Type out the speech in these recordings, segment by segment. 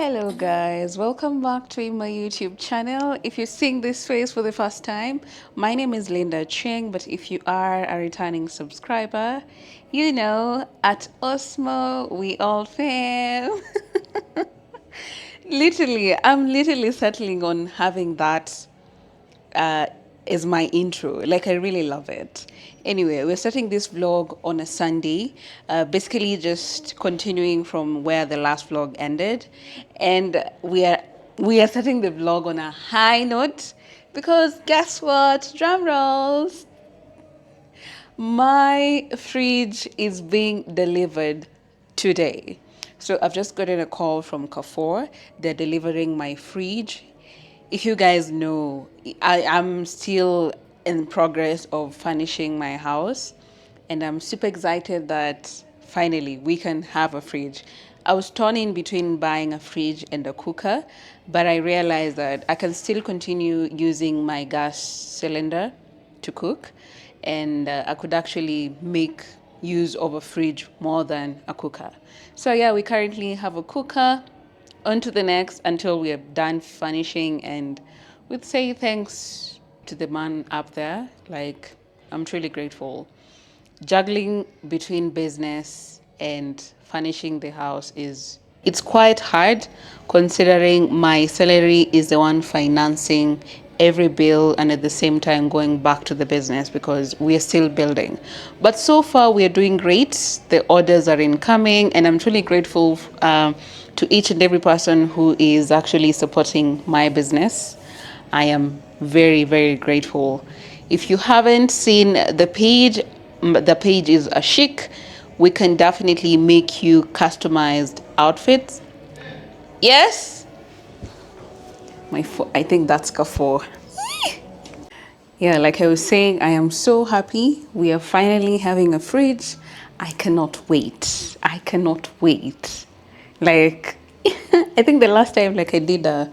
Hello guys, welcome back to my YouTube channel. If you're seeing this face for the first time, my name is Linda Achieng, but if you are a returning subscriber, you know, at Osmo, we all fam. I'm literally settling on having that uh, is my intro. Like, I really love it. Anyway, we're starting this vlog on a Sunday, basically just continuing from where the last vlog ended, and we are starting the vlog on a high note because guess what? Drum rolls. My fridge is being delivered today. So I've just gotten a call from Carrefour. They're delivering my fridge. If you guys know, I am still in progress of furnishing my house, and I'm super excited that finally we can have a fridge. I was torn in between buying a fridge and a cooker, but I realized that I can still continue using my gas cylinder to cook, and I could actually make use of a fridge more than a cooker. So yeah, we currently have a cooker. On to the next until we are done furnishing, and we'd say thanks to the man up there. Like, I'm truly grateful. Juggling between business and furnishing the house it's quite hard, considering my salary is the one financing every bill and at the same time going back to the business because we are still building. But so far we are doing great. The orders are incoming, and I'm truly grateful to each and every person who is actually supporting my business. I am very, very grateful. If you haven't seen the page is a chic. We can definitely make you customized outfits. Yes, I think that's Carrefour. Yeah, like I was saying, I am so happy. We are finally having a fridge. I cannot wait. I cannot wait. Like, I think the last time like I did a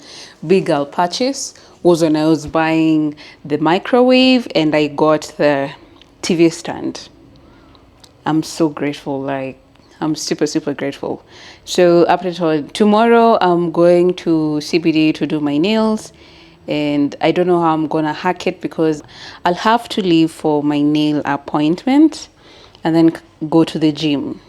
big girl purchase was when I was buying the microwave and I got the TV stand. I'm so grateful. Like, I'm super, super grateful. So after tomorrow, I'm going to CBD to do my nails. And I don't know how I'm going to hack it because I'll have to leave for my nail appointment and then go to the gym.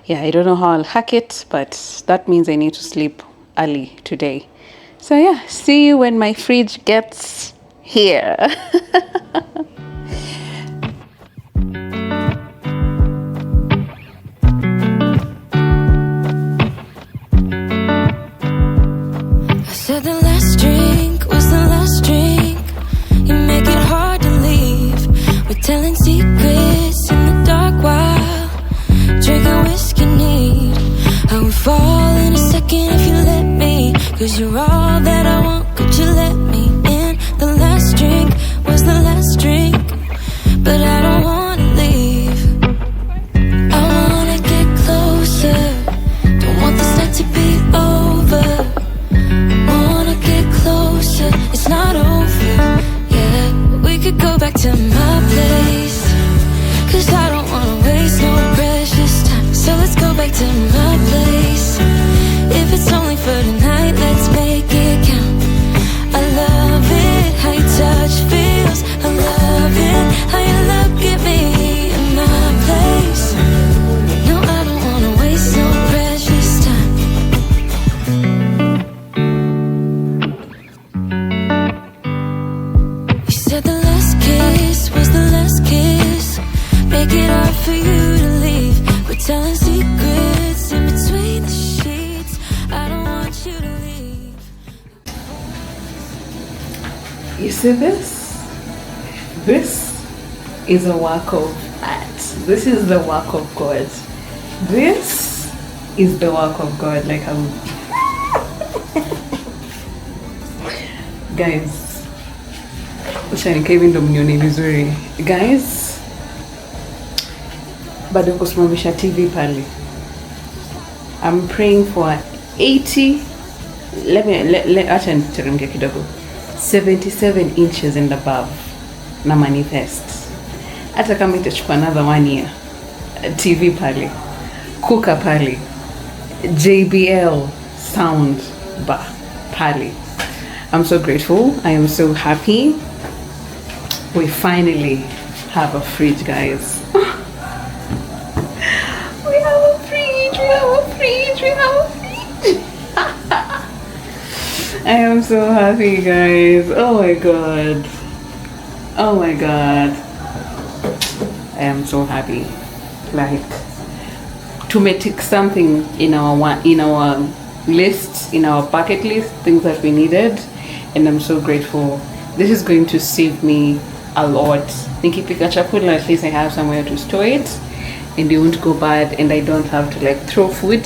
Yeah, I don't know how I'll hack it, but that means I need to sleep early today. So yeah, see you when my fridge gets here. Said the last drink was the last drink. You make it hard to leave. We're telling secrets in the dark while drinking whiskey neat. I would fall in a second if you let me, 'cause you're all that I want. Could you let me in? The last drink was the last drink, but I don't wanna leave. I wanna get closer. Don't want this night to be over. It's not over, yeah. We could go back to my place, 'cause I don't wanna waste no precious time. So let's go back to my place. If it's only for tonight, let's make it count. I love it, how your touch feels. I love it, how you look at me in my place. No, I don't wanna waste no precious time. Make it hard for you to leave. We're telling secrets in between the sheets. I don't want you to leave. You see this? This is a work of art. This is the work of God. This is the work of God. Like, I'm guys, guys, bado kusimamisha TV pale. I'm praying for 80, acha niteremke kidogo, 77 inches and above na manifest. Hata kama itachukua another 1 year, TV pale, kuka pale, JBL sound bar pali. I'm so grateful. I am so happy. We finally have a fridge, guys. We have a fridge, we have a fridge, we have a fridge. I am so happy, guys. Oh my god. Oh my god. I am so happy. Like, to make something in our list, in our bucket list, things that we needed, and I'm so grateful. This is going to save me a lot. Nikipika chakula, at least I have somewhere to store it, and it won't go bad, and I don't have to like throw food.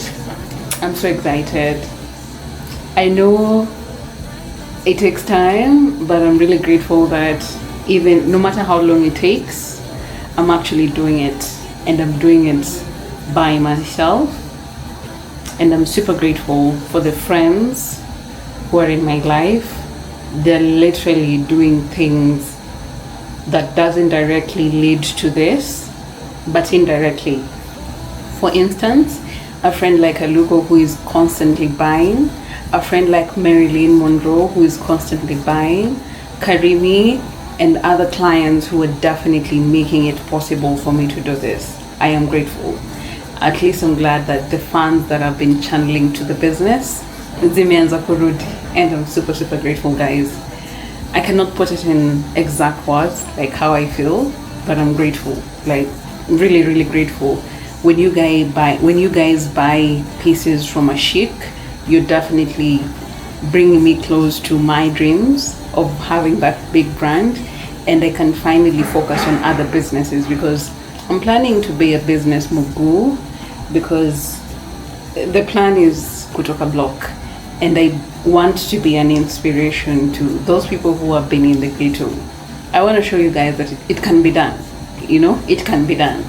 I'm so excited. I know it takes time, but I'm really grateful that even no matter how long it takes, I'm actually doing it, and I'm doing it by myself. And I'm super grateful for the friends who are in my life. They're literally doing things that doesn't directly lead to this, but indirectly. For instance, a friend like Aluko, who is constantly buying, a friend like Marilyn Monroe, who is constantly buying, Karimi, and other clients who are definitely making it possible for me to do this. I am grateful. At least I'm glad that the funds that I've been channeling to the business, zimeanza kurudi, and I'm super, super grateful, guys. I cannot put it in exact words, like how I feel, but I'm grateful, like really, really grateful. When you guys buy pieces from a chic, you're definitely bringing me close to my dreams of having that big brand, and I can finally focus on other businesses, because I'm planning to be a business mogul, because the plan is kutoka block, and I want to be an inspiration to those people who have been in the ghetto. I want to show you guys that it can be done. You know, it can be done.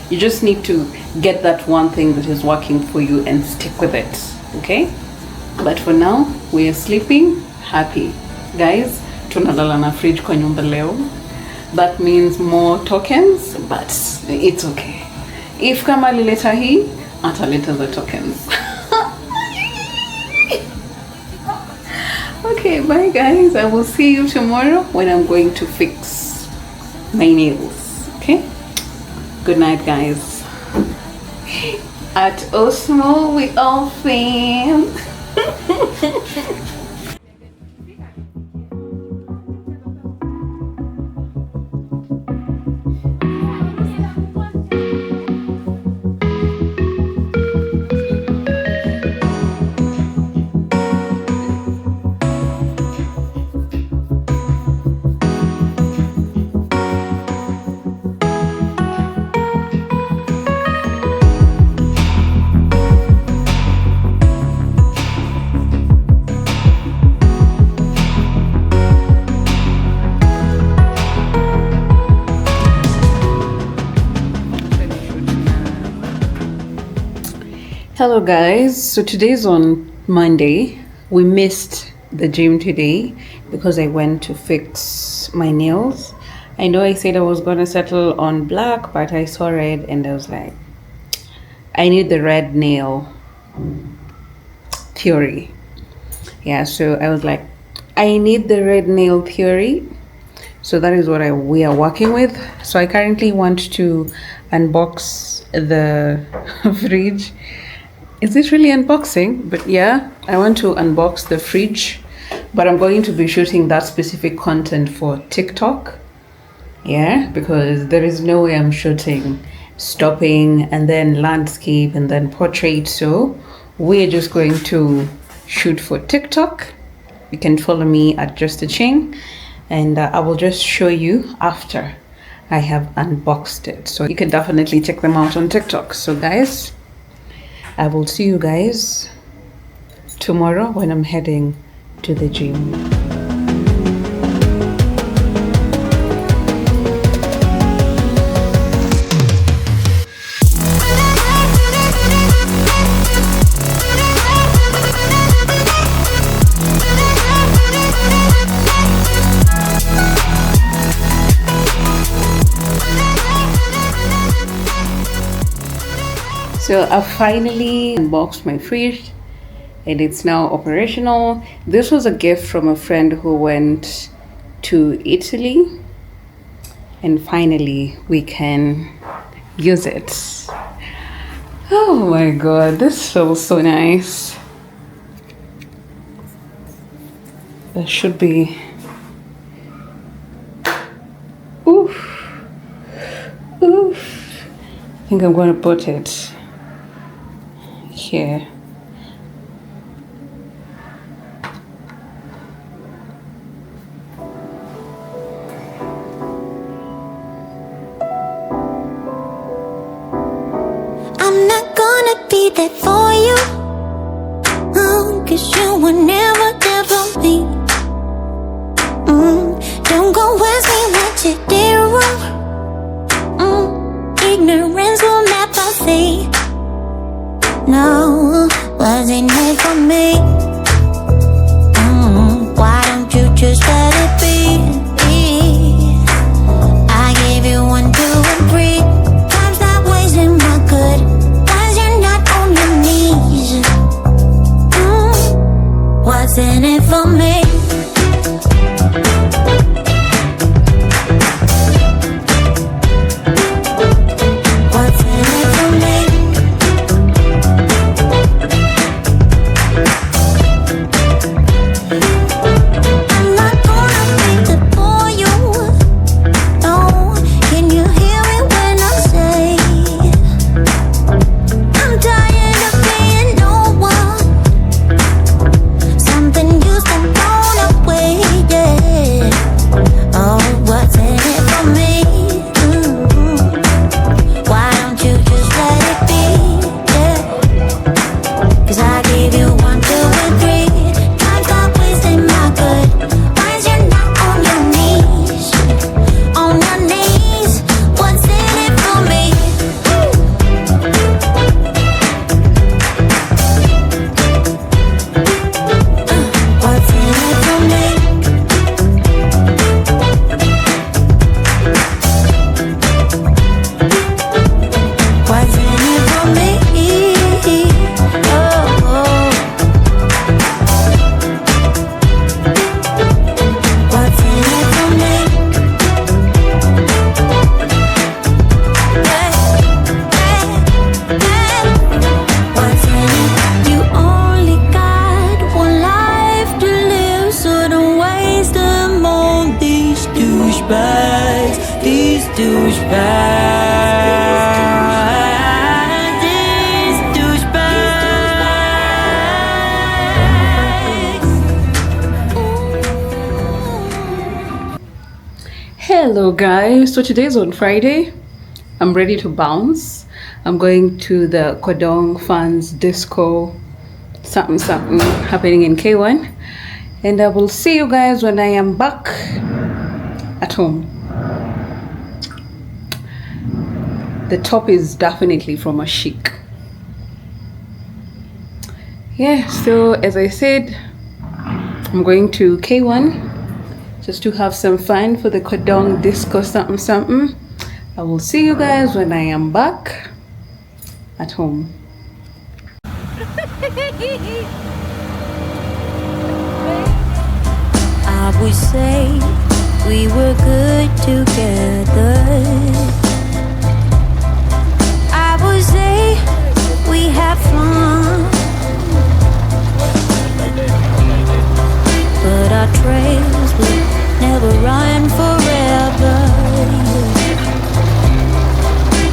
You just need to get that one thing that is working for you and stick with it, okay? But for now, we are sleeping happy. Guys, tunalala na fridge kwa nyumba leo. That means more tokens, but it's okay. If kama lileta hii, ataleta the tokens. Okay, bye guys. I will see you tomorrow when I'm going to fix my nails. Okay? Good night, guys. At Osmo, we all fahm. Hello guys, so today's on Monday. We missed the gym today because I went to fix my nails. I know I said I was gonna settle on black, but I saw red and I was like, I need the red nail theory. Yeah, so I was like, I need the red nail theory. So that is what we are working with. So I currently want to unbox the fridge. Is this really unboxing? But yeah, I want to unbox the fridge, but I'm going to be shooting that specific content for TikTok. Yeah, because there is no way I'm shooting stopping and then landscape and then portrait. So we're just going to shoot for TikTok. You can follow me at Just Achieng, and I will just show you after I have unboxed it. So you can definitely check them out on TikTok. So guys, I will see you guys tomorrow when I'm heading to the gym. So I finally unboxed my fridge and it's now operational. This was a gift from a friend who went to Italy, and finally we can use it. Oh my god, this feels so nice. That should be... Oof. Oof. I think I'm going to put it here. I'm not gonna be there for you, 'cause you were never there for me. Don't go ask me what you did wrong. Ignorance will never see. No, wasn't it for me? Why don't you just let it be? I gave you 1, 2, and 3 times, not wasting my good. Once you're not on your knees. What's in it for me? Hello guys, so today's on Friday. I'm ready to bounce. I'm going to the Kodong fans disco something happening in K1, and I will see you guys when I am back at home. The top is definitely from a chic. Yeah, so as I said, I'm going to K1 just to have some fun for the Kodong disco something. I will see you guys when I am back at home. I would say we were good together. I would say we had fun, but our trails will never run forever.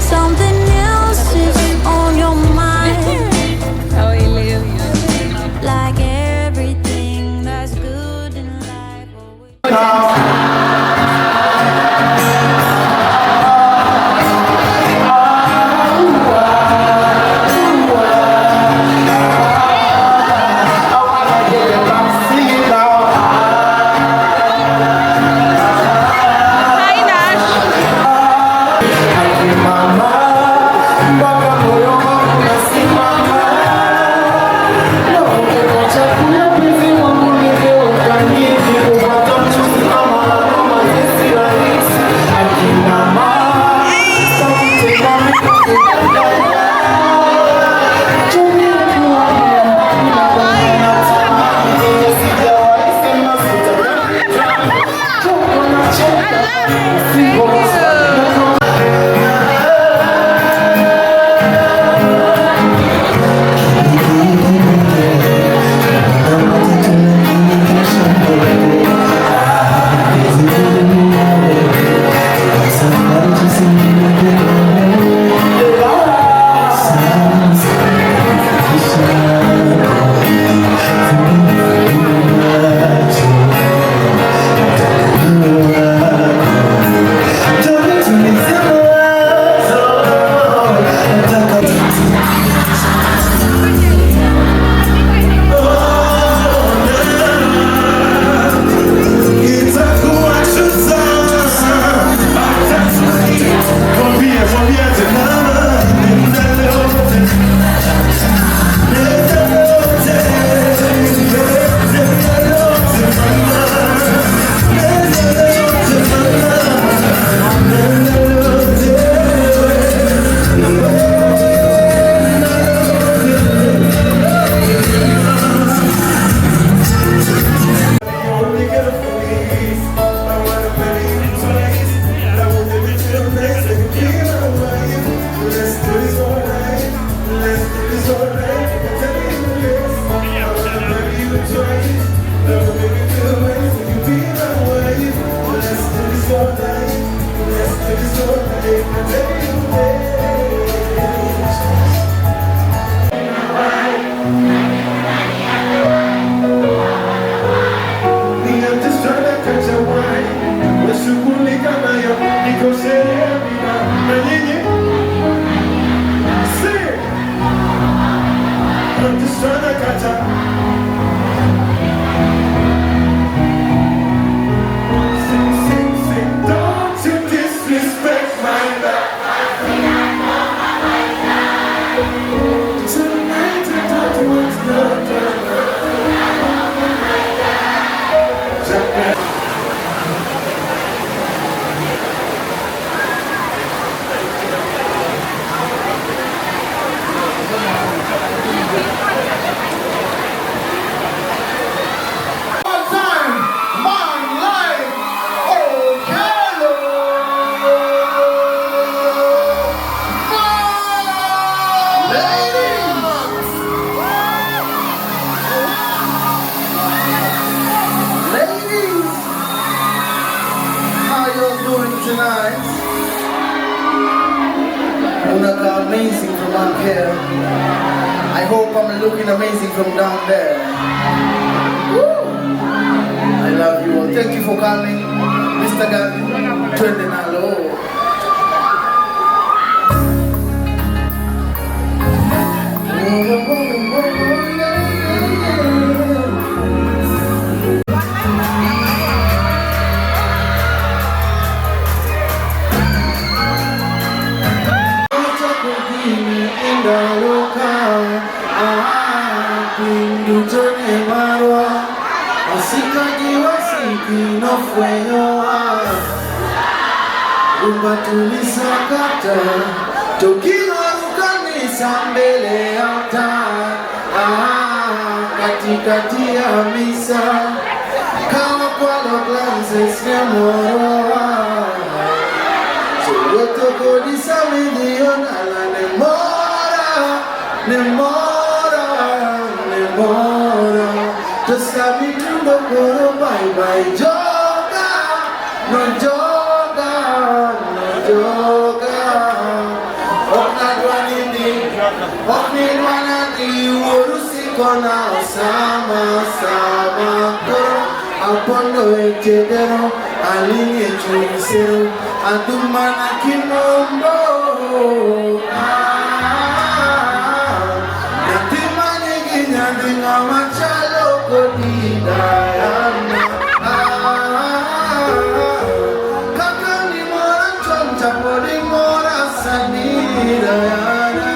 Something else is on your mind, like everything that's good in life. Tonight, you look amazing from up here. I hope I'm looking amazing from down there. Woo! I love you all. Thank you for coming, Mr. Gavin. Twende nalo. Tulisakata tukiwarukanisa mbele ya taa katikati ya misa kama kwalo glances ya moroa sowotokodisa milion ala nemora tosamitundo koro bye bye joga no joga urusiko sama koro apondo echedero alinye chunisero adumana kinombo yatimanye ginyandinga machalo kodidayana kakani mora choncha podi mora sanidayana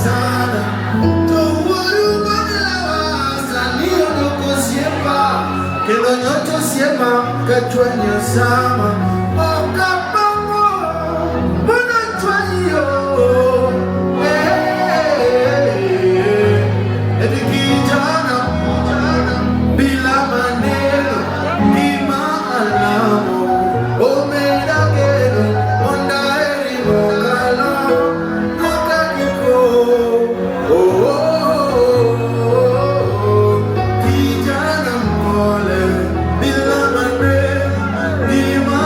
sana Kendo nyoto siema kachwenye sama Okapamo Muna chwanyo Edi kijana Bila maneno Kima alamo Omeda kero Onda eri mokalo Kokakiko Kijana mpole Bila maneno Kima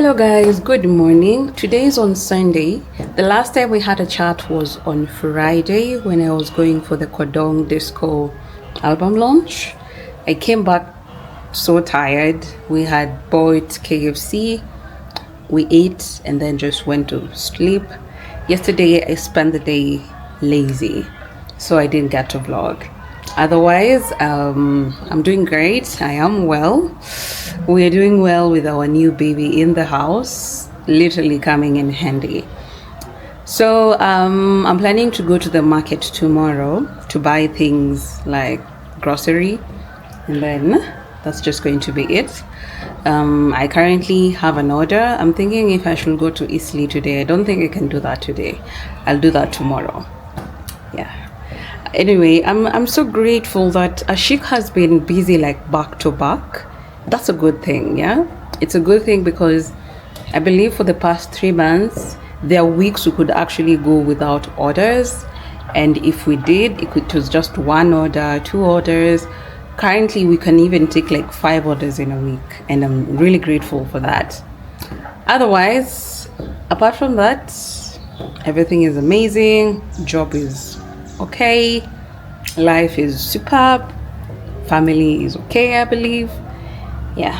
Hello guys, good morning. Today is on Sunday. The last time we had a chat was on Friday when I was going for the Kodong Disco album launch. I came back so tired. We had bought KFC, we ate and then just went to sleep. Yesterday I spent the day lazy, so I didn't get to vlog. Otherwise, I'm doing great. I am well. We're doing well with our new baby in the house, literally coming in handy. So I'm planning to go to the market tomorrow to buy things like grocery, and then that's just going to be it. I currently have an order. I'm thinking if I should go to Italy today. I don't think I can do that today. I'll do that tomorrow. Yeah. Anyway, I'm so grateful that Ashik has been busy like back to back. That's a good thing. Yeah, it's a good thing because I believe for the past 3 months there are weeks we could actually go without orders, and if we did, it was just 1 order, 2 orders. Currently we can even take like 5 orders in a week, and I'm really grateful for that. Otherwise, apart from that, everything is amazing. Job is okay, life is superb, family is okay, I believe. Yeah,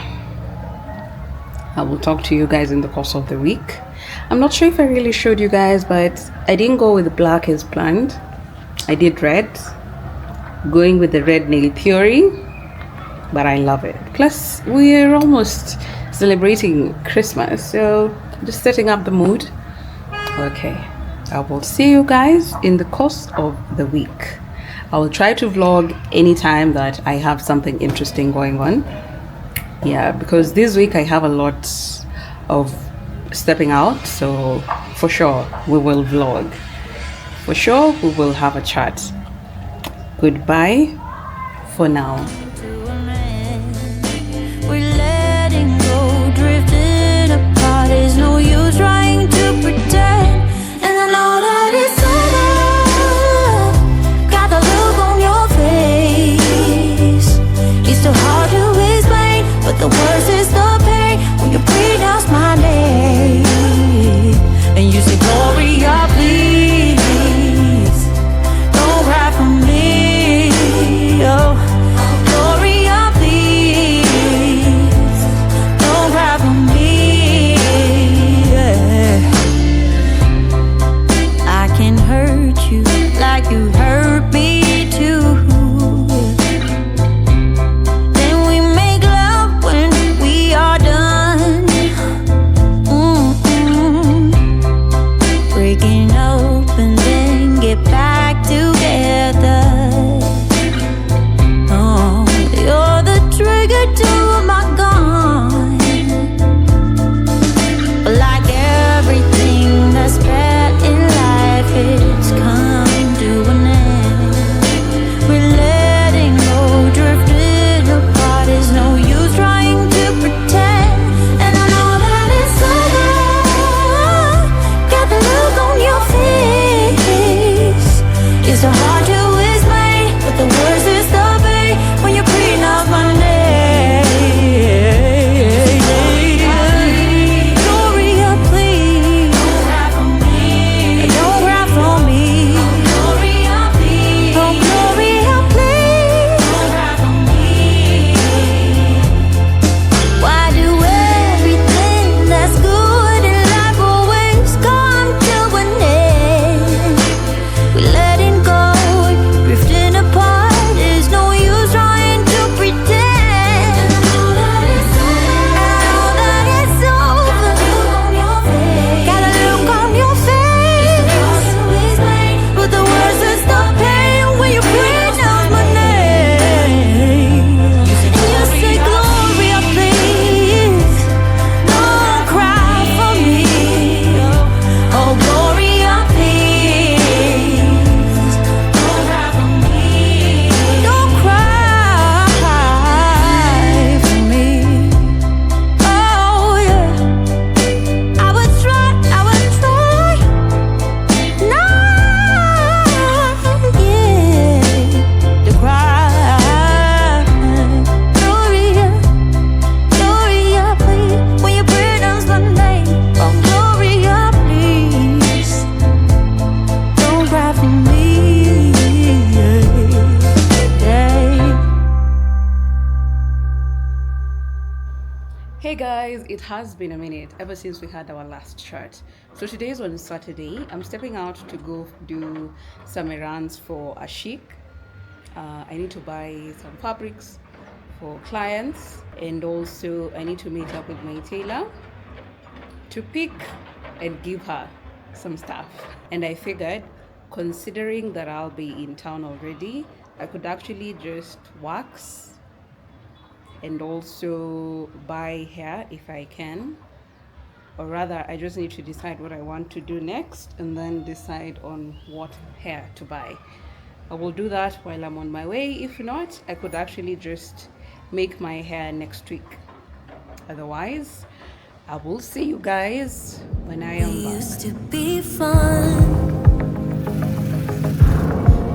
I will talk to you guys in the course of the week. I'm not sure if I really showed you guys, but I didn't go with black as planned. I did red, going with the red nail theory, but I love it. Plus we're almost celebrating Christmas, so just setting up the mood. Okay, I will see you guys in the course of the week. I will try to vlog anytime that I have something interesting going on. Yeah, because this week I have a lot of stepping out, so for sure we will vlog. For sure we will have a chat. Goodbye for now. We're letting go, drifting apart. There's no use trying to pretend. And I know that it's over. Got the look on your face. It's so hard to explain, but the worst is the pain when you pronounce my name and you say, Gloria, please don't cry for me. Oh, Gloria, please don't cry for me. Yeah. I can hurt you like you hurt me too. Then we make love when we are done. Breaking up guys, it has been a minute ever since we had our last chat. So today is on Saturday. I'm stepping out to go do some errands for Ashik. I need to buy some fabrics for clients, and also I need to meet up with my tailor to pick and give her some stuff. And I figured, considering that I'll be in town already, I could actually just wax and also buy hair if I can, or rather I just need to decide what I want to do next and then decide on what hair to buy. I will do that while I'm on my way. If not, I could actually just make my hair next week. Otherwise, I will see you guys when I am back. Used to be fun.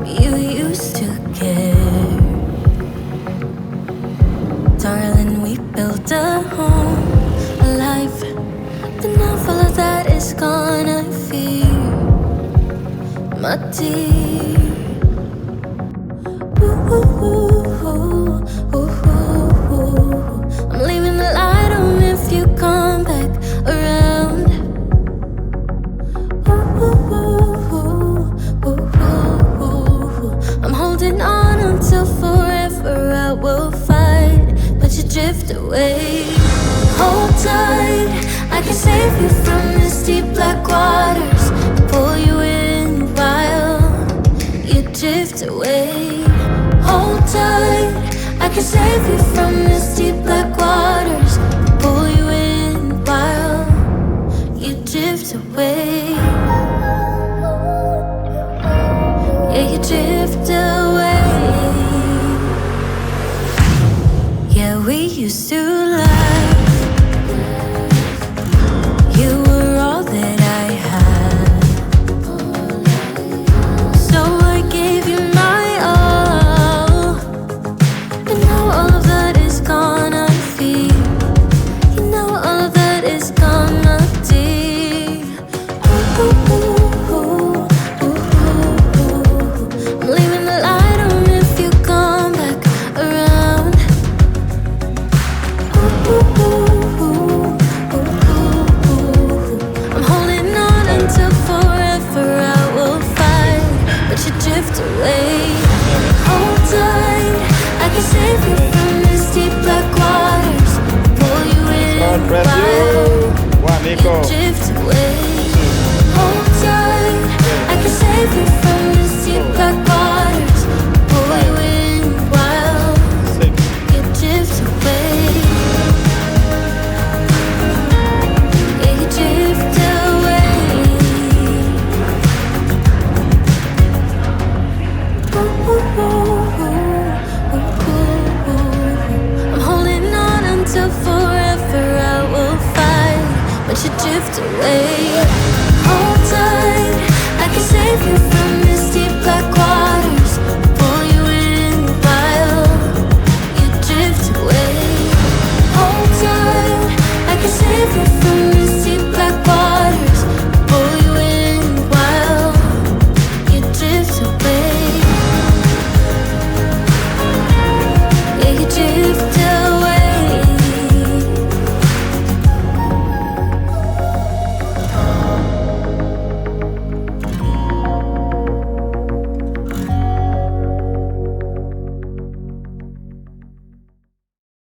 You used to care. Darling, we built a home, a life. But now all of that is gone, I fear. My dear. I'm leaving the light on if you come back around. I'm holding on until forever. I will fight, but you drift away. Hold tight, I can save you from these deep black waters. Pull you in while you drift away. Hold tight, I can save you from this deep black water.